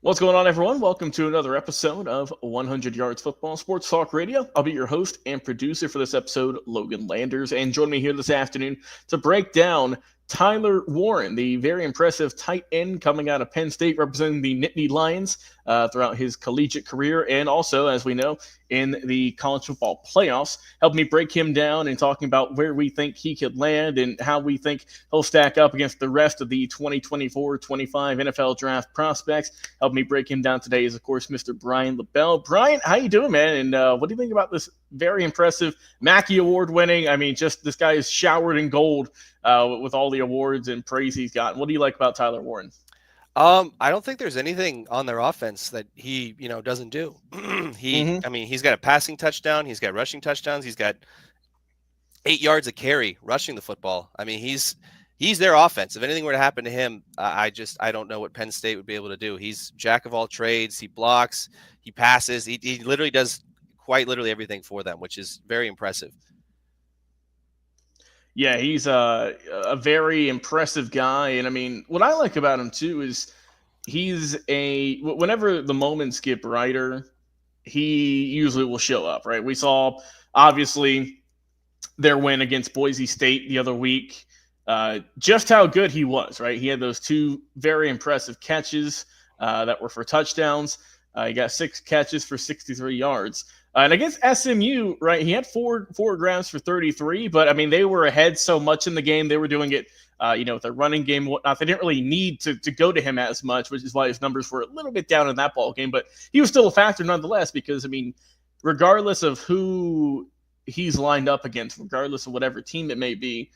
What's going on, everyone? Welcome to another episode of 100 Yards Football Sports Talk Radio. I'll be your host and producer for this episode, Logan Landers, and join me here this afternoon to break down Tyler Warren, the very impressive tight end coming out of Penn State, representing the Nittany Lions throughout his collegiate career, and also, as we know, in the college football playoffs. Help me break him down and talking about where we think he could land and how we think he'll stack up against the rest of the 2024-25 NFL draft prospects. Help me break him down today is, of course, Mr. Brian LaBelle. Brian, how you doing, man? And what do you think about this very impressive Mackey Award winning? I mean, just this guy is showered in gold with all the awards and praise he's gotten. What do you like about Tyler Warren? I don't think there's anything on their offense that he, doesn't do. Mm-hmm. He's got a passing touchdown. He's got rushing touchdowns. He's got 8 yards of carry rushing the football. I mean, he's their offense. If anything were to happen to him, I don't know what Penn State would be able to do. He's jack of all trades. He blocks, he passes. He literally does quite literally everything for them, which is very impressive. Yeah, he's a very impressive guy. And I mean, what I like about him, too, is whenever the moments get brighter, he usually will show up, right? We saw, obviously, their win against Boise State the other week, just how good he was, right? He had those two very impressive catches that were for touchdowns. He got 6 catches for 63 yards. And against SMU, right, he had four grabs for 33, but I mean, they were ahead so much in the game. They were doing it, with their running game and whatnot. They didn't really need to go to him as much, which is why his numbers were a little bit down in that ball game. But he was still a factor nonetheless, because, I mean, regardless of who he's lined up against, regardless of whatever team it may be,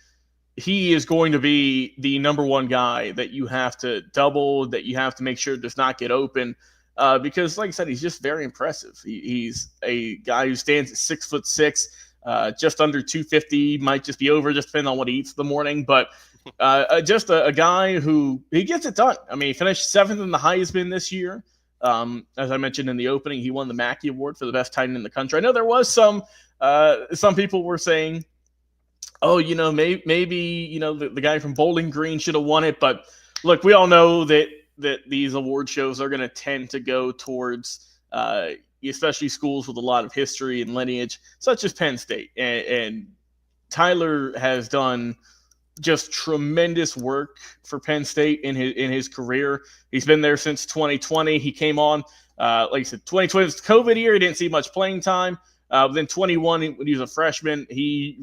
he is going to be the number one guy that you have to double, that you have to make sure does not get open. Because, like I said, he's just very impressive. He's a guy who stands at 6'6", just under 250, might just be over, just depending on what he eats in the morning. But just a guy who he gets it done. I mean, he finished 7th in the Heisman this year. As I mentioned in the opening, he won the Mackey Award for the best tight end in the country. I know there was some people were saying, oh, maybe the guy from Bowling Green should have won it. But look, we all know that these award shows are going to tend to go towards, especially schools with a lot of history and lineage, such as Penn State. And Tyler has done just tremendous work for Penn State in his career. He's been there since 2020. He came on, like I said, 2020 was the COVID year. He didn't see much playing time. But then 21, when he was a freshman, he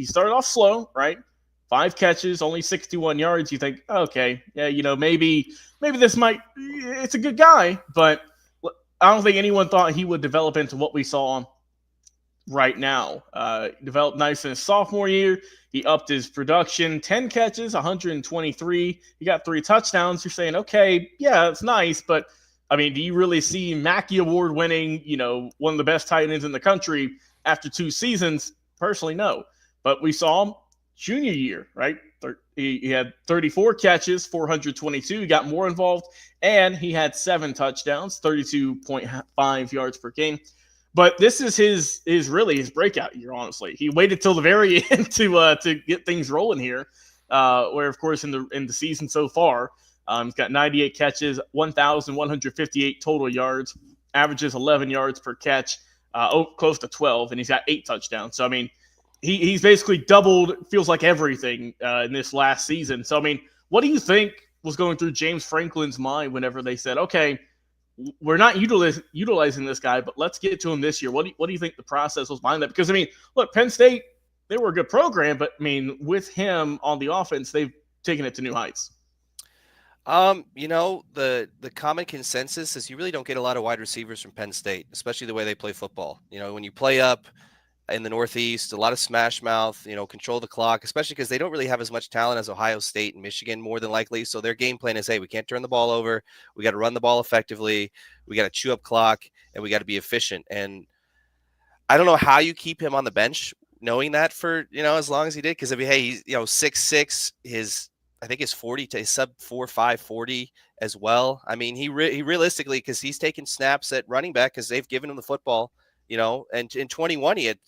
started off slow, right? 5 catches, only 61 yards. You think, okay, yeah, maybe it's a good guy, but I don't think anyone thought he would develop into what we saw right now. Developed nice in his sophomore year. He upped his production, 10 catches, 123. He got 3 touchdowns. You're saying, okay, yeah, it's nice, but I mean, do you really see Mackey Award winning, one of the best tight ends in the country after 2 seasons? Personally, no. But we saw him junior year, right? He had 34 catches, 422. He got more involved, and he had 7 touchdowns, 32.5 yards per game. But this is his breakout year. Honestly, he waited till the very end to get things rolling here. Where, of course, in the season so far, he's got 98 catches, 1,158 total yards, averages 11 yards per catch, close to 12, and he's got 8 touchdowns. So I mean, he's basically doubled, feels like everything in this last season. So I mean, what do you think was going through James Franklin's mind whenever they said, okay, we're not utilizing this guy, but let's get to him this year? What do you think the process was behind that? Because I mean, look, Penn State, they were a good program, but I mean, with him on the offense, they've taken it to new heights. The common consensus is you really don't get a lot of wide receivers from Penn State, especially the way they play football. When you play up in the Northeast, a lot of smash mouth, control the clock, especially because they don't really have as much talent as Ohio State and Michigan, more than likely. So their game plan is, hey, we can't turn the ball over. We got to run the ball effectively. We got to chew up clock, and we got to be efficient. And I don't know how you keep him on the bench knowing that for, as long as he did. Because I mean, hey, he's, 6'6", I think his 40 to his sub 4.5 40 as well. I mean, he realistically, because he's taken snaps at running back because they've given him the football, and in 21, he had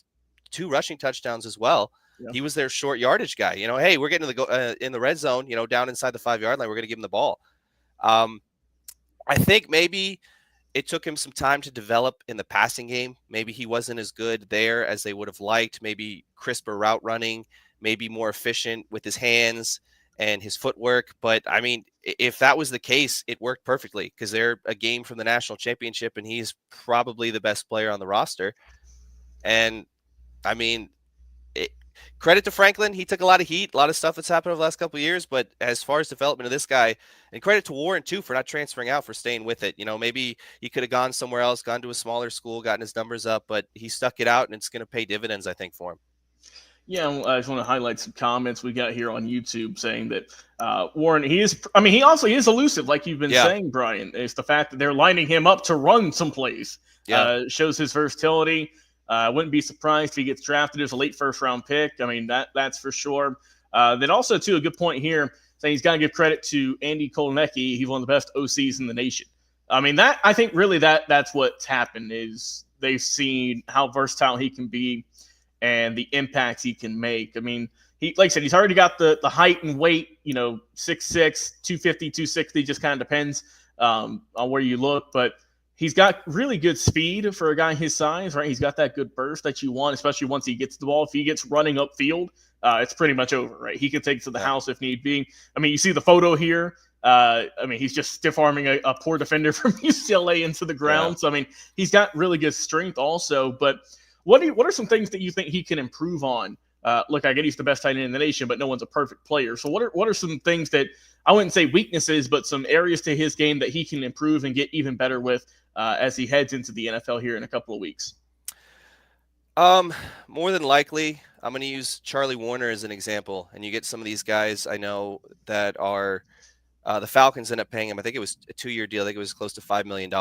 2 rushing touchdowns as well. Yeah. He was their short yardage guy. Hey, we're getting to in the red zone, down inside the 5-yard line. We're going to give him the ball. I think maybe it took him some time to develop in the passing game. Maybe he wasn't as good there as they would have liked. Maybe crisper route running, maybe more efficient with his hands and his footwork. But I mean, if that was the case, it worked perfectly because they're a game from the national championship and he's probably the best player on the roster. And I mean, it, credit to Franklin. He took a lot of heat, a lot of stuff that's happened over the last couple of years. But as far as development of this guy, and credit to Warren too for not transferring out, for staying with it. You know, maybe he could have gone somewhere else, gone to a smaller school, gotten his numbers up, but he stuck it out, and it's going to pay dividends, I think, for him. Yeah, I just want to highlight some comments we got here on YouTube saying that Warren, he is, I mean, he also is elusive, like you've been Yeah. saying, Brian. It's the fact that they're lining him up to run some plays. Yeah. Shows his versatility. Wouldn't be surprised if he gets drafted as a late first round pick. I mean, that's for sure. Then also, too, a good point here saying he's got to give credit to Andy Kolenecki. He's one of the best OCs in the nation. I mean, that I think really that's what's happened is they've seen how versatile he can be and the impacts he can make. I mean, he, like I said, he's already got the height and weight, 6'6", 250, 260, just kind of depends on where you look. But he's got really good speed for a guy his size, right? He's got that good burst that you want, especially once he gets the ball. If he gets running upfield, it's pretty much over, right? He can take it to the house if need be. I mean, you see the photo here. I mean, he's just stiff arming a poor defender from UCLA into the ground. Yeah. So, I mean, he's got really good strength also. But what are some things that you think he can improve on? Look, I get he's the best tight end in the nation, but no one's a perfect player. So what are some things that I wouldn't say weaknesses, but some areas to his game that he can improve and get even better with as he heads into the NFL here in a couple of weeks? More than likely, I'm going to use Charlie Warner as an example. And you get some of these guys I know that are the Falcons end up paying him. I think it was a 2-year deal. I think it was close to $5 million.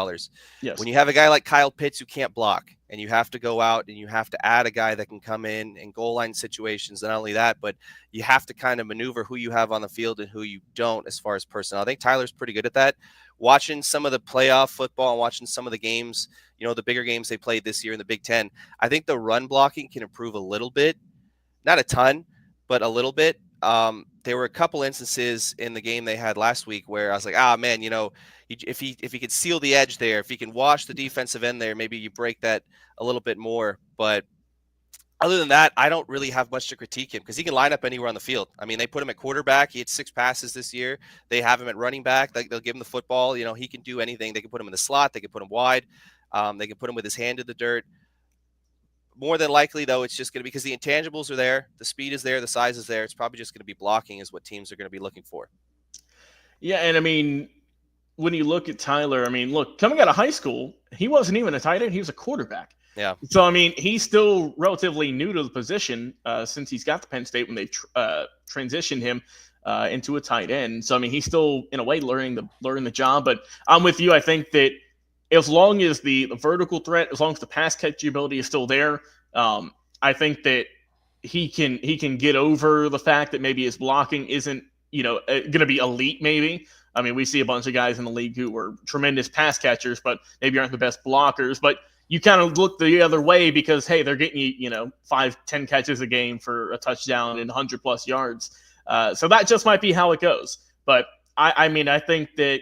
Yes. When you have a guy like Kyle Pitts who can't block, and you have to go out and you have to add a guy that can come in goal line situations, not only that, but you have to kind of maneuver who you have on the field and who you don't as far as personnel. I think Tyler's pretty good at that. Watching some of the playoff football and watching some of the games, the bigger games they played this year in the Big Ten, I think the run blocking can improve a little bit. Not a ton, but a little bit. There were a couple instances in the game they had last week where I was like, man, if he could seal the edge there, if he can wash the defensive end there, maybe you break that a little bit more. But other than that, I don't really have much to critique him because he can line up anywhere on the field. I mean, they put him at quarterback. He had 6 passes this year. They have him at running back. They'll give him the football. He can do anything. They can put him in the slot. They can put him wide. They can put him with his hand in the dirt. More than likely, though, it's just going to be because the intangibles are there, the speed is there, the size is there. It's probably just going to be blocking is what teams are going to be looking for. Yeah, and I mean, when you look at Tyler, I mean, look, coming out of high school, he wasn't even a tight end. He was a quarterback. Yeah. So, I mean, he's still relatively new to the position since he's got to Penn State when they transitioned him into a tight end. So, I mean, he's still, in a way, learning the job. But I'm with you. I think that as long as the vertical threat, as long as the pass catching ability is still there, I think that he can get over the fact that maybe his blocking isn't, going to be elite maybe. I mean, we see a bunch of guys in the league who are tremendous pass catchers, but maybe aren't the best blockers. But you kind of look the other way because, hey, they're getting you, 5-10 catches a game for a touchdown and 100+ yards. So that just might be how it goes. But I mean, I think that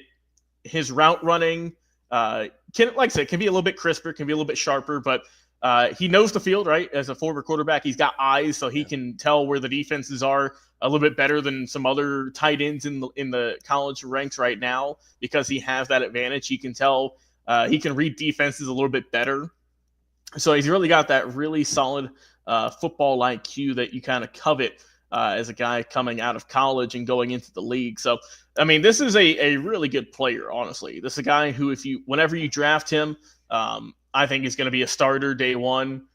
his route running can, like I said, can be a little bit crisper, can be a little bit sharper, but he knows the field, right? As a forward quarterback, he's got eyes, so he can tell where the defenses are a little bit better than some other tight ends in the college ranks right now because he has that advantage. He can tell, he can read defenses a little bit better. So he's really got that really solid football IQ that you kind of covet as a guy coming out of college and going into the league. So, I mean, this is a really good player, honestly. This is a guy who, whenever you draft him, I think is going to be a starter day one,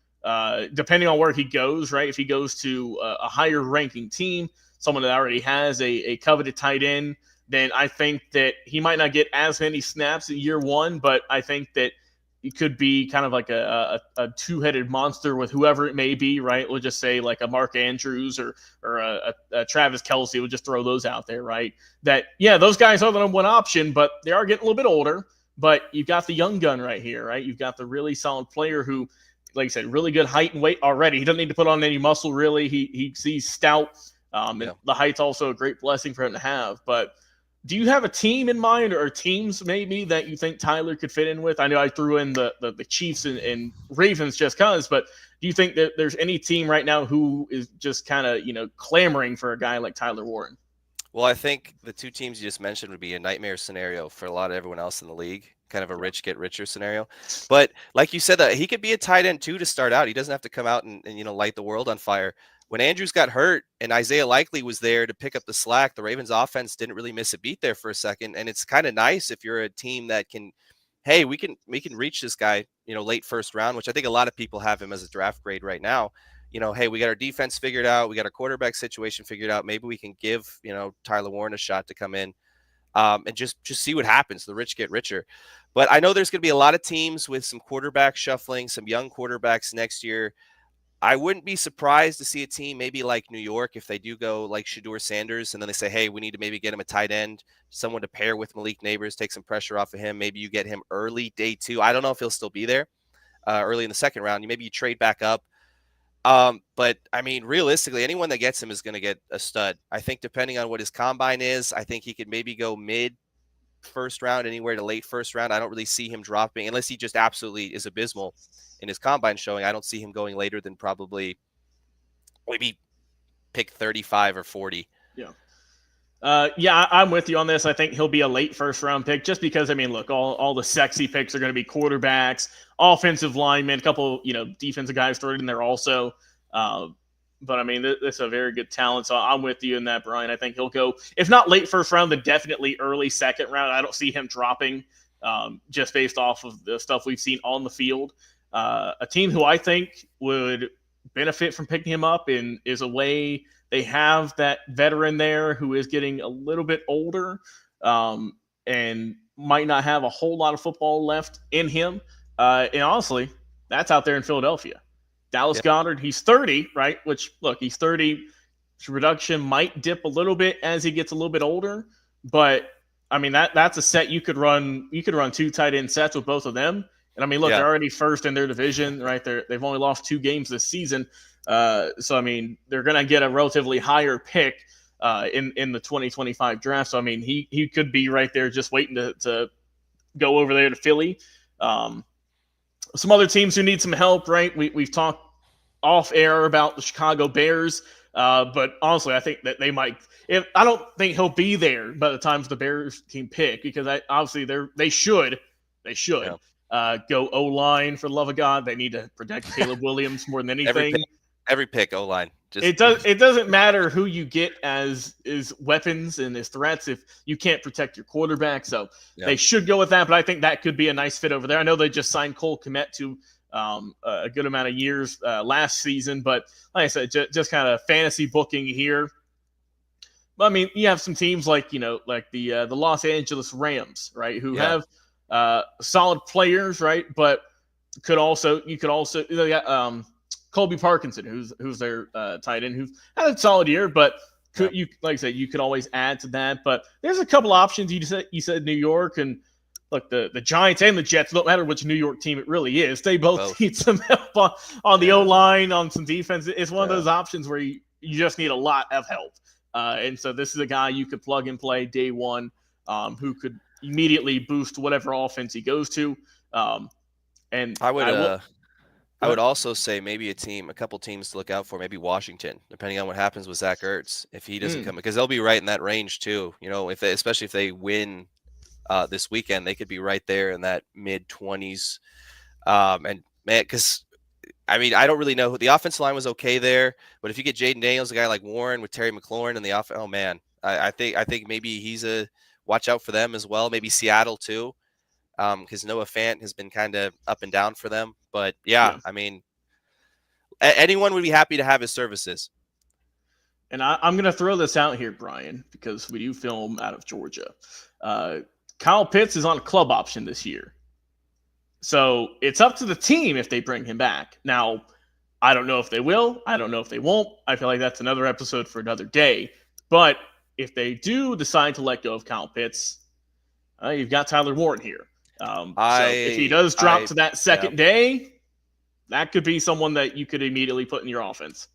depending on where he goes, right? If he goes to a higher ranking team, someone that already has a coveted tight end, then I think that he might not get as many snaps in year one, but I think that he could be kind of like a two-headed monster with whoever it may be, right? We'll just say like a Mark Andrews or a Travis Kelce. We'll just throw those out there, right? That, yeah, those guys are the number one option, but they are getting a little bit older. But you've got the young gun right here, right? You've got the really solid player who, like I said, really good height and weight already. He doesn't need to put on any muscle, really. He's stout. And the height's also a great blessing for him to have. But do you have a team in mind or teams maybe that you think Tyler could fit in with? I know I threw in the Chiefs and Ravens just cause, but do you think that there's any team right now who is just kind of, clamoring for a guy like Tyler Warren? Well, I think the two teams you just mentioned would be a nightmare scenario for a lot of everyone else in the league, kind of a rich get richer scenario. But like you said, that he could be a tight end too to start out. He doesn't have to come out and light the world on fire. When Andrews got hurt and Isaiah Likely was there to pick up the slack, the Ravens offense didn't really miss a beat there for a second. And it's kind of nice if you're a team that can, hey, we can reach this guy, late first round, which I think a lot of people have him as a draft grade right now. Hey, we got our defense figured out. We got our quarterback situation figured out. Maybe we can give, Tyler Warren a shot to come in and just see what happens. The rich get richer. But I know there's going to be a lot of teams with some quarterback shuffling, some young quarterbacks next year. I wouldn't be surprised to see a team maybe like New York if they do go like Shedeur Sanders and then they say, hey, we need to maybe get him a tight end, someone to pair with Malik Neighbors, take some pressure off of him. Maybe you get him early day 2. I don't know if he'll still be there early in the second round. Maybe you trade back up. But I mean, realistically, anyone that gets him is going to get a stud. I think depending on what his combine is, I think he could maybe go mid first round, anywhere to late first round. I don't really see him dropping unless he just absolutely is abysmal in his combine showing. I don't see him going later than probably maybe pick 35 or 40. Yeah. I'm with you on this. I think he'll be a late first round pick just because, I mean, look, all the sexy picks are going to be quarterbacks, offensive linemen, a couple, defensive guys thrown in there also. But I mean, this is a very good talent. So I'm with you in that, Brian. I think he'll go, if not late first round, then definitely early second round. I don't see him dropping just based off of the stuff we've seen on the field. A team who I think would benefit from picking him up is a way they have that veteran there who is getting a little bit older and might not have a whole lot of football left in him. And honestly, that's out there in Philadelphia. Dallas Goedert, he's 30, right? Which, look, he's 30. Production might dip a little bit as he gets a little bit older. But, I mean, that's a set you could run. You could run 2 tight end sets with both of them. And, I mean, look, they're already first in their division, right? They've only lost 2 games this season. So, I mean, they're going to get a relatively higher pick in the 2025 draft. So, I mean, he could be right there just waiting to go over there to Philly. Some other teams who need some help, right? We've talked off air about the Chicago Bears, but honestly, I think that they might. I don't think he'll be there by the time the Bears team pick because obviously they should go O-line for the love of God. They need to protect Caleb Williams more than anything. Every pick O-line. It doesn't matter who you get as is weapons and as threats if you can't protect your quarterback. So they should go with that. But I think that could be a nice fit over there. I know they just signed Cole Kmet to a good amount of years last season, but like I said, just kind of fantasy booking here. But I mean, you have some teams like the Los Angeles Rams, right, who have solid players, right, but you could also Colby Parkinson, who's their tight end, who's had a solid year, but you like I said, you could always add to that. But there's a couple options. You said New York, and look, the Giants and the Jets, don't matter which New York team it really is, they both need some help on the O-line, on some defense. It's one of those options where you just need a lot of help. And so this is a guy you could plug and play day one, who could immediately boost whatever offense he goes to. And I would also say maybe a couple teams to look out for, maybe Washington, depending on what happens with Zach Ertz, if he doesn't come, because they'll be right in that range too. Especially if they win this weekend, they could be right there in that mid-20s. And man, because I mean, I don't really know who the offensive line was okay there, but if you get Jaden Daniels, a guy like Warren with Terry McLaurin in the offense, oh man, I think maybe he's a watch out for them as well. Maybe Seattle too. Because Noah Fant has been kind of up and down for them. But, I mean, anyone would be happy to have his services. And I'm going to throw this out here, Brian, because we do film out of Georgia. Kyle Pitts is on a club option this year. So it's up to the team if they bring him back. Now, I don't know if they will. I don't know if they won't. I feel like that's another episode for another day. But if they do decide to let go of Kyle Pitts, you've got Tyler Warren here. So if he does drop to that second day, that could be someone that you could immediately put in your offense.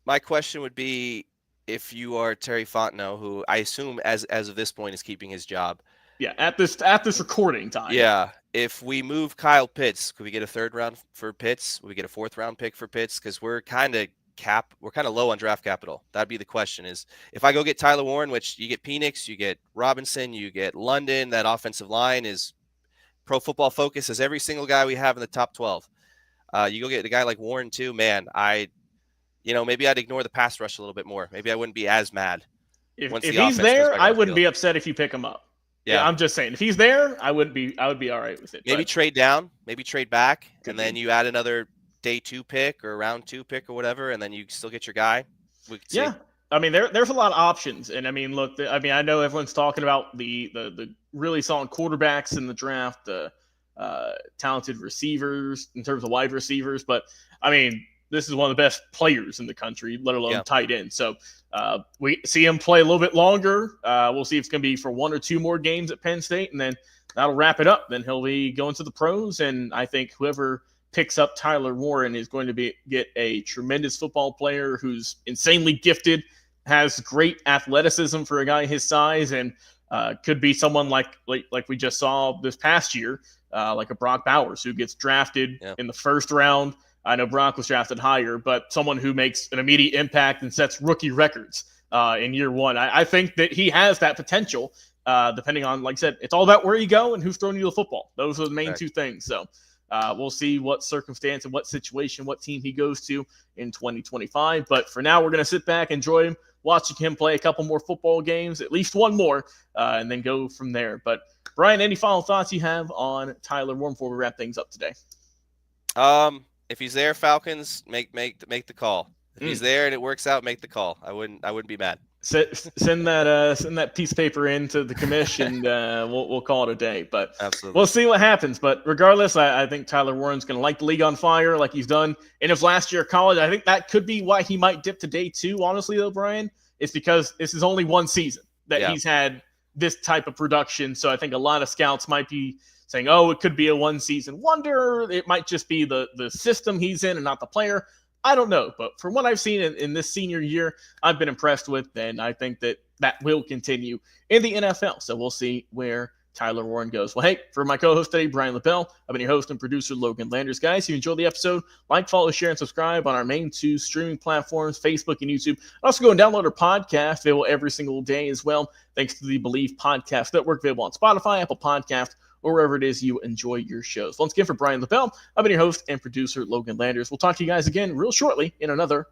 My question would be, if you are Terry Fontenot, who I assume as of this point is keeping his job. Yeah, at this recording time. Yeah. If we move Kyle Pitts, could we get a 3rd round for Pitts? Would we get a 4th round pick for Pitts? Because we're kind of low on draft capital. That'd be the question. Is if I go get Tyler Warren, which you get Penix, you get Robinson, you get London, that offensive line is Pro Football Focus as every single guy we have in the top 12. You go get a guy like Warren too, man. Maybe I'd ignore the pass rush a little bit more. Maybe I wouldn't be as mad. If he's there, I wouldn't be upset if you pick him up. Yeah, I'm just saying, if he's there, I would be all right with it. Maybe trade down, maybe trade back, and then you add another day 2 pick or round 2 pick or whatever, and then you still get your guy. We could see. Yeah. I mean, there's a lot of options, and I mean, look, I know everyone's talking about the really solid quarterbacks in the draft, the talented receivers in terms of wide receivers, but I mean, this is one of the best players in the country, let alone tight end. So we see him play a little bit longer. We'll see if it's going to be for 1 or 2 more games at Penn State, and then that'll wrap it up. Then he'll be going to the pros, and I think whoever picks up Tyler Warren is going to get a tremendous football player who's insanely gifted, has great athleticism for a guy his size, and could be someone like we just saw this past year, like a Brock Bowers, who gets drafted in the 1st round. I know Brock was drafted higher, but someone who makes an immediate impact and sets rookie records in year 1. I think that he has that potential, depending on, like I said, it's all about where you go and who's throwing you the football. Those are the main 2 things. So we'll see what circumstance and what situation, what team he goes to in 2025. But for now, we're going to sit back, enjoy him, watching him play a couple more football games, at least 1 more, and then go from there. But Brian, any final thoughts you have on Tyler Warren before we wrap things up today? If he's there, Falcons, make the call. If he's there and it works out, make the call. I wouldn't be mad. Send that piece of paper in to the commission, and we'll call it a day. But absolutely, we'll see what happens. But regardless, I think Tyler Warren's going to light the league on fire like he's done in his last year of college. I think that could be why he might dip to day 2. Honestly, though, Brian, it's because this is only 1 season that he's had this type of production. So I think a lot of scouts might be saying, oh, it could be a 1-season wonder. It might just be the system he's in and not the player. I don't know. But from what I've seen in this senior year, I've been impressed with, and I think that will continue in the NFL. So we'll see where Tyler Warren goes. Well, hey, for my co-host today, Brian LaBelle, I've been your host and producer, Logan Landers. Guys, if you enjoyed the episode, like, follow, share, and subscribe on our main 2 streaming platforms, Facebook and YouTube. Also go and download our podcast, available every single day as well, thanks to the Believe Podcast Network, available on Spotify, Apple Podcasts, or wherever it is you enjoy your shows. Once again, for Brian LaBelle, I've been your host and producer, Logan Landers. We'll talk to you guys again real shortly in another